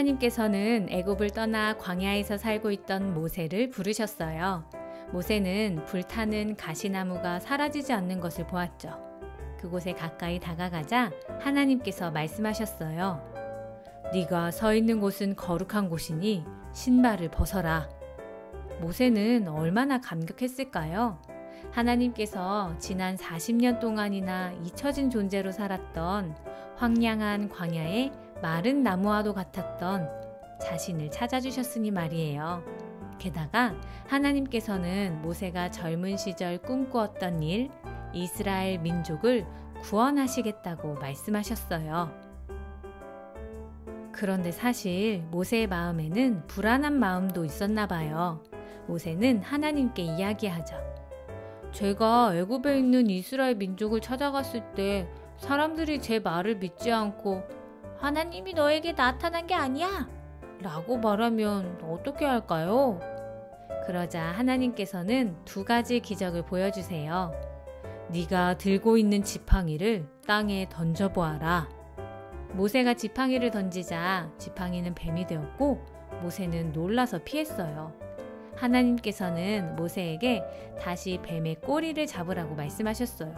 하나님께서는 애굽을 떠나 광야에서 살고 있던 모세를 부르셨어요. 모세는 불타는 가시나무가 사라지지 않는 것을 보았죠. 그곳에 가까이 다가가자 하나님께서 말씀하셨어요. 네가 서 있는 곳은 거룩한 곳이니 신발을 벗어라. 모세는 얼마나 감격했을까요? 하나님께서 지난 40년 동안이나 잊혀진 존재로 살았던 황량한 광야에 마른 나무와도 같았던 자신을 찾아주셨으니 말이에요. 게다가 하나님께서는 모세가 젊은 시절 꿈꾸었던 일, 이스라엘 민족을 구원하시겠다고 말씀하셨어요. 그런데 사실 모세의 마음에는 불안한 마음도 있었나 봐요. 모세는 하나님께 이야기하죠. 제가 애굽에 있는 이스라엘 민족을 찾아갔을 때 사람들이 제 말을 믿지 않고 하나님이 너에게 나타난 게 아니야! 라고 말하면 어떻게 할까요? 그러자 하나님께서는 2가지 기적을 보여주세요. 네가 들고 있는 지팡이를 땅에 던져보아라. 모세가 지팡이를 던지자 지팡이는 뱀이 되었고 모세는 놀라서 피했어요. 하나님께서는 모세에게 다시 뱀의 꼬리를 잡으라고 말씀하셨어요.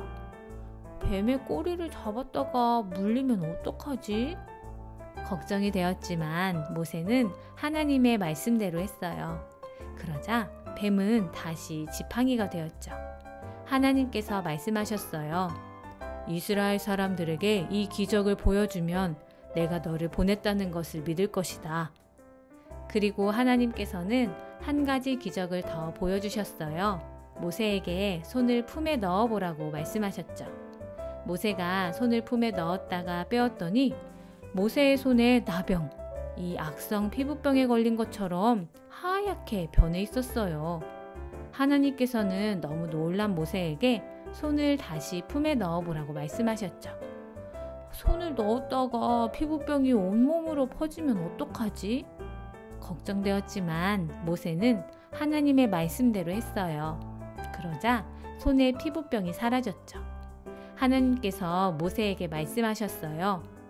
뱀의 꼬리를 잡았다가 물리면 어떡하지? 걱정이 되었지만 모세는 하나님의 말씀대로 했어요. 그러자 뱀은 다시 지팡이가 되었죠. 하나님께서 말씀하셨어요. 이스라엘 사람들에게 이 기적을 보여주면 내가 너를 보냈다는 것을 믿을 것이다. 그리고 하나님께서는 1가지 기적을 더 보여주셨어요. 모세에게 손을 품에 넣어보라고 말씀하셨죠. 모세가 손을 품에 넣었다가 빼었더니 모세의 손에 나병, 이 악성 피부병에 걸린 것처럼 하얗게 변해 있었어요. 하나님께서는 너무 놀란 모세에게 손을 다시 품에 넣어보라고 말씀하셨죠. 손을 넣었다가 피부병이 온몸으로 퍼지면 어떡하지? 걱정되었지만 모세는 하나님의 말씀대로 했어요. 그러자 손에 피부병이 사라졌죠. 하나님께서 모세에게 말씀하셨어요.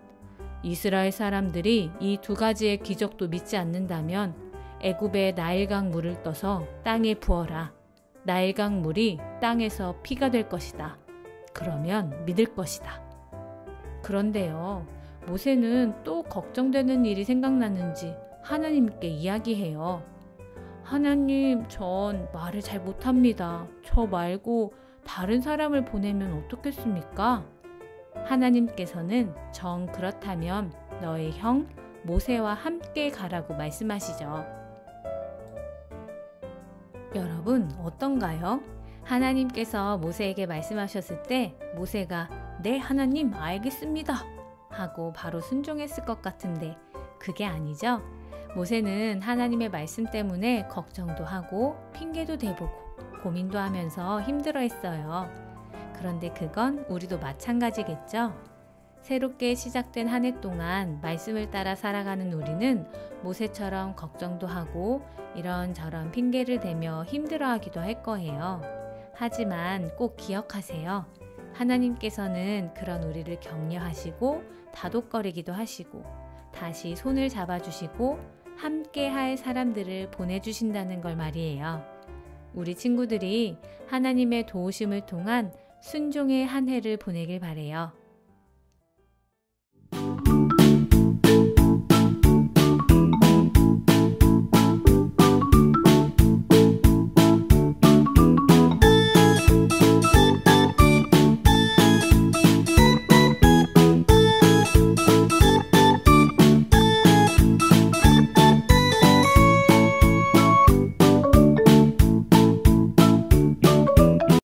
이스라엘 사람들이 이 2가지의 기적도 믿지 않는다면 애굽의 나일강 물을 떠서 땅에 부어라. 나일강 물이 땅에서 피가 될 것이다. 그러면 믿을 것이다. 그런데요, 모세는 또 걱정되는 일이 생각나는지 하나님께 이야기해요. 하나님, 전 말을 잘 못합니다. 저 말고 다른 사람을 보내면 어떻겠습니까? 하나님께서는 정 그렇다면 너의 형 모세와 함께 가라고 말씀하시죠. 여러분 어떤가요? 하나님께서 모세에게 말씀하셨을 때 모세가 네 하나님 알겠습니다 하고 바로 순종했을 것 같은데 그게 아니죠. 모세는 하나님의 말씀 때문에 걱정도 하고 핑계도 대보고 고민도 하면서 힘들어했어요. 그런데 그건 우리도 마찬가지겠죠? 새롭게 시작된 한 해 동안 말씀을 따라 살아가는 우리는 모세처럼 걱정도 하고 이런저런 핑계를 대며 힘들어하기도 할 거예요. 하지만 꼭 기억하세요. 하나님께서는 그런 우리를 격려하시고 다독거리기도 하시고 다시 손을 잡아주시고 함께 할 사람들을 보내주신다는 걸 말이에요. 우리 친구들이 하나님의 도우심을 통한 순종의 한 해를 보내길 바래요.